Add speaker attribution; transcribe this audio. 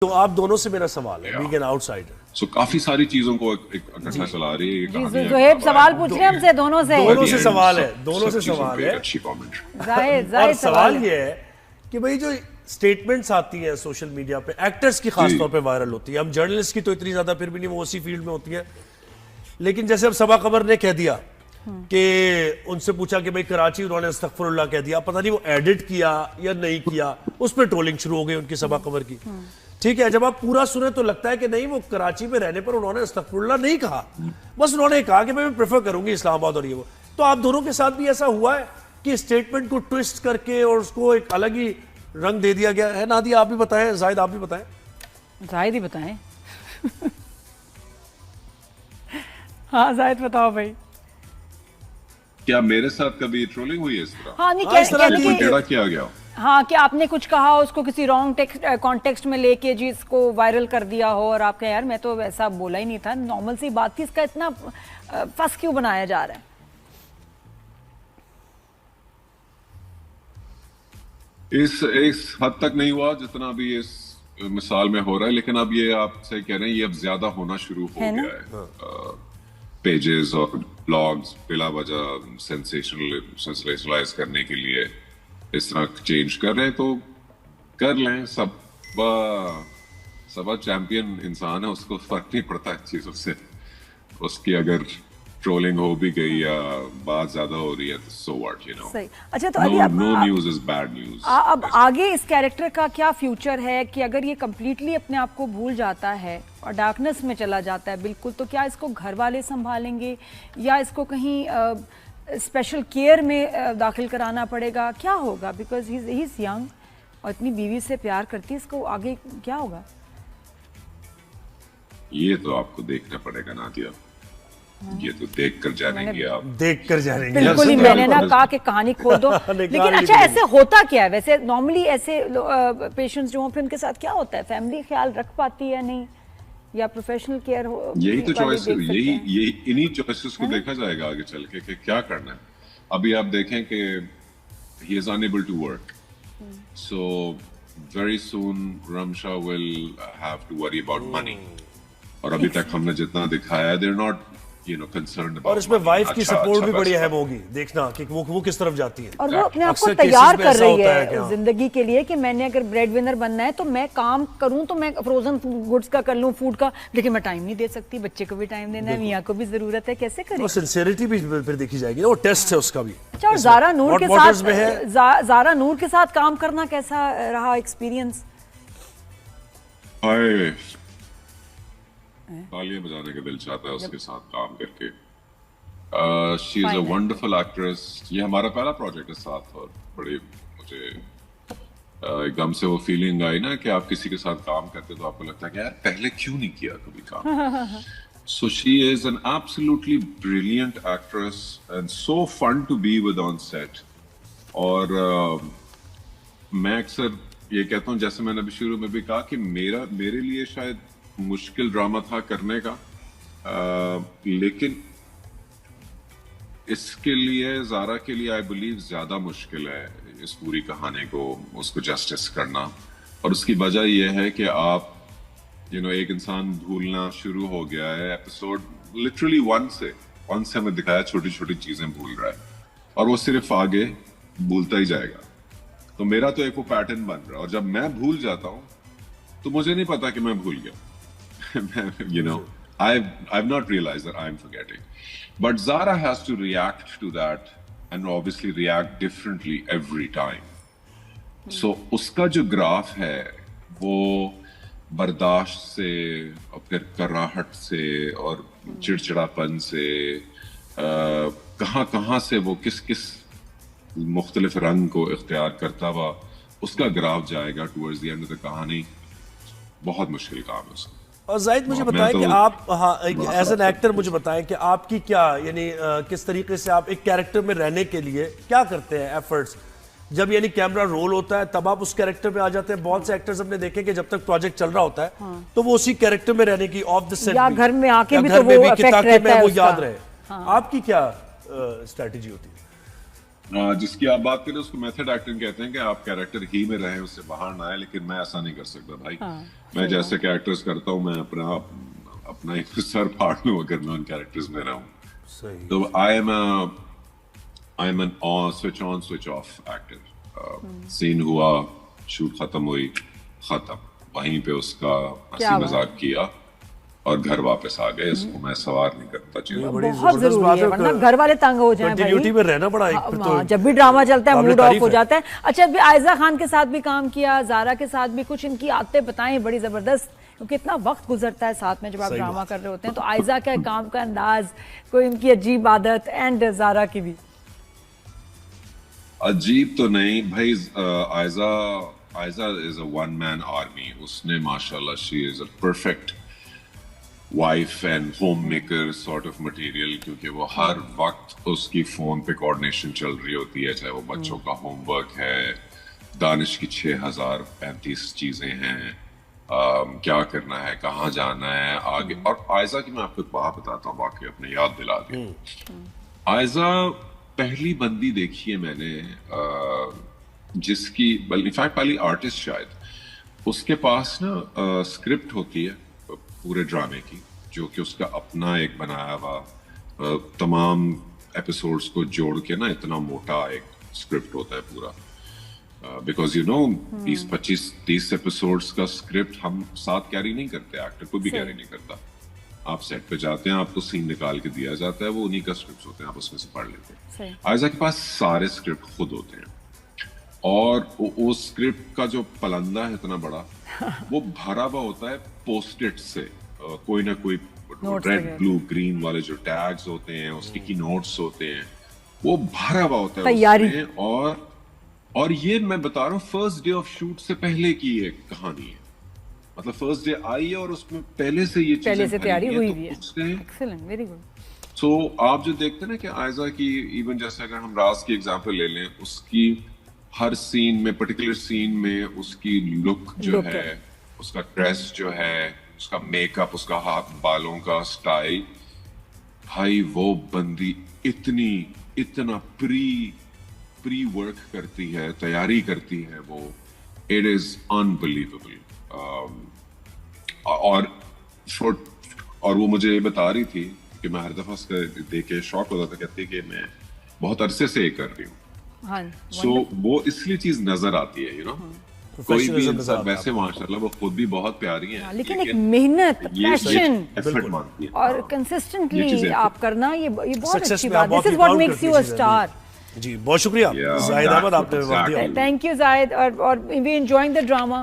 Speaker 1: तो आप दोनों से मेरा सवाल है, बीइंग एन आउटसाइडर।
Speaker 2: काफी सारी चीजों को इकट्ठा चला रही है ये कहानी।
Speaker 3: जोहेब सवाल पूछ रहे हैं हमसे दोनों से
Speaker 1: सवाल है, दोनों से सवाल है।
Speaker 2: अच्छी कमेंट।
Speaker 1: और सवाल ये है कि भाई जो स्टेटमेंट्स आती हैं सोशल मीडिया पे, एक्टर्स की खास तौर पे वायरल होती है, हम जर्नलिस्ट की तो इतनी ज्यादा फिर भी नहीं, वो उसी फील्ड में होती है, लेकिन जैसे अब सबा कमर ने कह दिया कि उनसे पूछा कि भाई कराची, उन्होंने अस्तगफुरुल्लाह कह दिया, पता नहीं वो एडिट किया या नहीं किया, उस पर ट्रोलिंग शुरू हो गई उनकी सबा कमर की। ठीक है, जब आप पूरा सुने तो लगता है कि नहीं, वो कराची में रहने पर उन्होंने अस्तगफुरुल्लाह नहीं कहा, बस उन्होंने कहा कि मैं प्रेफर करूंगी इस्लामाबाद और ये वो। तो आप दोनों के साथ भी ऐसा हुआ है कि स्टेटमेंट को ट्विस्ट करके और उसको एक अलग ही रंग दे दिया गया है? नादिया आप भी बताएं, जाहिद आप भी बताएं।
Speaker 3: जाहिद ही बताएं। हाँ जाहिद बताओ भाई।
Speaker 2: क्या मेरे साथ कभी ट्रोलिंग हुई है इस तरह?
Speaker 3: हाँ, नहीं
Speaker 2: टेढ़ा किया गया?
Speaker 3: हाँ, कि आपने कुछ कहा, उसको किसी रॉन्ग कॉन्टेक्स्ट में लेके जी इसको वायरल कर दिया हो और आप कहें यार मैं तो वैसा बोला ही नहीं था, नॉर्मल सी बात थी, इसका इतना फंस क्यों बनाया जा रहा है?
Speaker 2: इस हद तक नहीं हुआ जितना अभी इस मिसाल में हो रहा है, लेकिन अब ये आपसे कह रहे हैं ये अब ज्यादा होना शुरू हो गया है। पेजेस और ब्लॉग्स बिला वजह सेंसेशनलाइज करने के लिए इस तरह चेंज कर रहे हैं, तो कर लें। सब चैंपियन इंसान है, उसको फर्क नहीं पड़ता इन चीजों से। उसकी अगर ट्रोलिंग हो भी गई या बात ज्यादा हो रही है तो सो व्हाट, यू नो।
Speaker 3: सही। अच्छा, तो अभी
Speaker 2: no news is bad news.
Speaker 3: अब आगे इस कैरेक्टर का क्या फ्यूचर है कि अगर ये कंप्लीटली अपने आप को भूल जाता है और डार्कनेस में चला जाता है बिल्कुल, तो क्या इसको घर वाले संभालेंगे या इसको कहीं स्पेशल केयर में दाखिल कराना पड़ेगा? क्या होगा? बिकॉज ही इज यंग और इतनी बीवी से प्यार करती है, इसको आगे क्या होगा?
Speaker 2: ये तो आपको देखना पड़ेगा नादिया। ये तो देख कर जानेंगे आप।
Speaker 1: देख कर जानेंगे
Speaker 3: बिल्कुल ही। मैंने ना कहा कि कहानी खोल दो। लेकिन अच्छा, ऐसे होता क्या है वैसे नॉर्मली? ऐसे पेशेंट्स जो हैं उनके साथ क्या होता है? फैमिली ख्याल रख पाती है नहीं, या प्रोफेशनल केयर हो?
Speaker 2: यही तो चॉइस, यही इन्हीं चॉइसेस को देखा जाएगा आगे चल के कि क्या करना है। अभी आप देखें कि he is unable to work, so very soon Ramsha will have to worry about money. और अभी तक हमने जितना दिखाया, they are not concerned about,
Speaker 1: और इसमें वाइफ की सपोर्ट भी बड़ी अहम होगी, देखना कि वो किस तरफ जाती है
Speaker 3: और वो अपने आप को तैयार कर रही है जिंदगी के लिए कि मैंने अगर ब्रेड विनर बनना है तो मैं काम करूं, तो मैं फ्रोजन गुड्स का कर लूं, फूड का, लेकिन मैं टाइम नहीं दे सकती, बच्चे को भी टाइम देना है, मियां को भी जरूरत है, कैसे करें?
Speaker 1: वो सिंसियरिटी भी फिर देखी जाएगी, वो टेस्ट है उसका भी।
Speaker 3: अच्छा, और ज़ारा नूर के साथ ज़ारा नूर के साथ काम करना कैसा रहा एक्सपीरियंस?
Speaker 2: तालियां बजाने का दिल चाहता है उसके साथ काम करके। She is a wonderful actress. ये हमारा पहला प्रोजेक्ट है साथ, और बड़े मुझे एकदम से वो फीलिंग आई ना कि आप किसी के साथ काम करते तो आपको लगता है कि यार पहले क्यों नहीं किया कभी काम। So she is an absolutely brilliant actress and so fun to be with on set. और मैं अक्सर ये कहता हूँ, जैसे मैंने अभी शुरू में भी कहा, कि मेरे लिए शायद मुश्किल ड्रामा था करने का, लेकिन इसके लिए, ज़ारा के लिए आई बिलीव ज्यादा मुश्किल है इस पूरी कहानी को, उसको जस्टिस करना। और उसकी वजह यह है कि आप एक इंसान भूलना शुरू हो गया है। एपिसोड लिटरली वन से हमें दिखाया छोटी छोटी चीजें भूल रहा है, और वो सिर्फ आगे भूलता ही जाएगा। तो मेरा तो एक वो पैटर्न बन रहा है, और जब मैं भूल जाता हूँ तो मुझे नहीं पता कि मैं भूल गया। I've not realized that I'm forgetting. But Zara has to react to that and obviously react differently every time. So उसका जो ग्राफ है वो बर्दाश्त से और फिर कराहट से और चिड़चिड़ापन से कहाँ से वो किस मुख्तलिफ रंग को इख्तियार करता हुआ उसका ग्राफ जाएगा towards the end of the कहानी। बहुत मुश्किल काम है उसका।
Speaker 1: और जाहिद मुझे बताएं कि आप एज एन एक्टर मुझे बताएं कि आपकी क्या किस तरीके से आप एक कैरेक्टर में रहने के लिए क्या करते हैं एफर्ट्स? जब कैमरा रोल होता है तब आप उस कैरेक्टर में आ जाते हैं। बहुत से एक्टर्स हमने देखे कि जब तक प्रोजेक्ट चल रहा होता है तो वो उसी कैरेक्टर में रहने की, ऑफ द सेट
Speaker 3: या घर में आके भी तो वो इफेक्ट रहता है,
Speaker 1: वो याद रहे। आपकी क्या स्ट्रेटजी होती है?
Speaker 2: जिसकी आप बात करें उसको मेथड एक्टिंग कहते हैं कि आप कैरेक्टर ही में रहें, उससे बाहर ना आए। लेकिन मैं ऐसा नहीं कर सकता भाई। मैं जैसे कैरेक्टर्स करता हूँ, मैं अपना एक सर फाड़ लूं अगर मैं उन कैरेक्टर्स में रहूं। तो I am an switch on switch off actor. Scene हुआ, शूट खत्म हुई, खत्म, वहीं पे उसका हंसी मजाक किया और घर वापस आ गए। इसको मैं सवार नहीं करता चीज़।
Speaker 3: बहुत जरूरी है, वरना घर वाले तंग हो जाएं भाई।
Speaker 1: कंटिन्यूटी में रहना पड़ा एक फिर तो,
Speaker 3: जब भी ड्रामा चलता है मूड ऑफ हो जाता है। अच्छा, अभी आयजा खान के साथ भी काम किया, ज़ारा के साथ भी, कुछ इनकी आदतें बताएं बड़ी जबरदस्त, क्योंकि इतना वक्त गुजरता है साथ में जब आप ड्रामा कर रहे होते हैं। तो आयजा का काम का अंदाज, कोई इनकी अजीब आदत, एंड ज़ारा की भी।
Speaker 2: अजीब तो नहीं भाई, Aiza is a one man army. उसने माशाल्लाह, she is a perfect wife and home maker sort of material, क्योंकि वो हर वक्त उसकी फोन पे कोऑर्डिनेशन चल रही होती है, चाहे वो बच्चों का होमवर्क है, दानिश की 6035 चीजें हैं, क्या करना है, कहाँ जाना है आगे। और आयजा की मैं आपको एक बात बताता हूँ, वाकई अपने याद दिला दी। आयजा पहली बंदी देखी है मैंने जिसकी, इनफैक्ट पहली आर्टिस्ट शायद, उसके पास ना स्क्रिप्ट होती है पूरे ड्रामे की, जो कि उसका अपना एक बनाया हुआ तमाम एपिसोड्स को जोड़ के ना इतना मोटा एक स्क्रिप्ट होता है पूरा। बिकॉज यू नो 20-25-30 एपिसोड्स का स्क्रिप्ट हम साथ कैरी नहीं करते, एक्टर को भी कैरी नहीं करता। आप सेट पे जाते हैं, आपको सीन निकाल के दिया जाता है, वो उन्हीं का स्क्रिप्ट होते हैं, आप उसमें से पढ़ लेते हैं। आयजा के पास सारे स्क्रिप्ट खुद होते हैं, और वो स्क्रिप्ट का जो पलंदा है इतना बड़ा, वो भरा हुआ होता है पोस्ट-इट से, कोई ना कोई रेड ब्लू ग्रीन वाले जो टैग्स होते हैं, उसके की नोट्स होते हैं, वो भरा हुआ होता है उसमें। और ये मैं बता रहा हूँ फर्स्ट डे ऑफ शूट से पहले की ये कहानी है। मतलब फर्स्ट डे आई है और उसमें पहले से ये
Speaker 3: पहले से तैयारी हुई
Speaker 2: है।
Speaker 3: Excellent, very good.
Speaker 2: सो आप जो देखते हैं ना कि आयजा की, इवन जैसे अगर हम राज की एग्जांपल ले लें, उसकी हर सीन में, पर्टिकुलर सीन में उसकी लुक जो है, उसका ड्रेस जो है, उसका मेकअप, उसका हाथ बालों का स्टाइल, भाई वो बंदी इतना प्री वर्क करती है, तैयारी करती है वो, इट इज अनबिलीवेबल। और वो मुझे ये बता रही थी कि मैं हर दफा देख के शॉक होता था, कहती कि मैं बहुत अरसे से ये कर रही हूँ। सो वो इसलिए चीज नजर आती है, यू नो। कोई भी इंसान, वैसे माशाल्लाह वो खुद भी बहुत प्यारी है,
Speaker 3: लेकिन एक मेहनत, पैशन
Speaker 2: एफर्ट मांगती है
Speaker 3: और कंसिस्टेंटली आप करना, ये बहुत अच्छी बात है। This is what makes you a star.
Speaker 1: जी, बहुत शुक्रिया जाहिद अहमद, आपने
Speaker 3: थैंक यू जाहिद, और वी एंजॉयिंग द ड्रामा।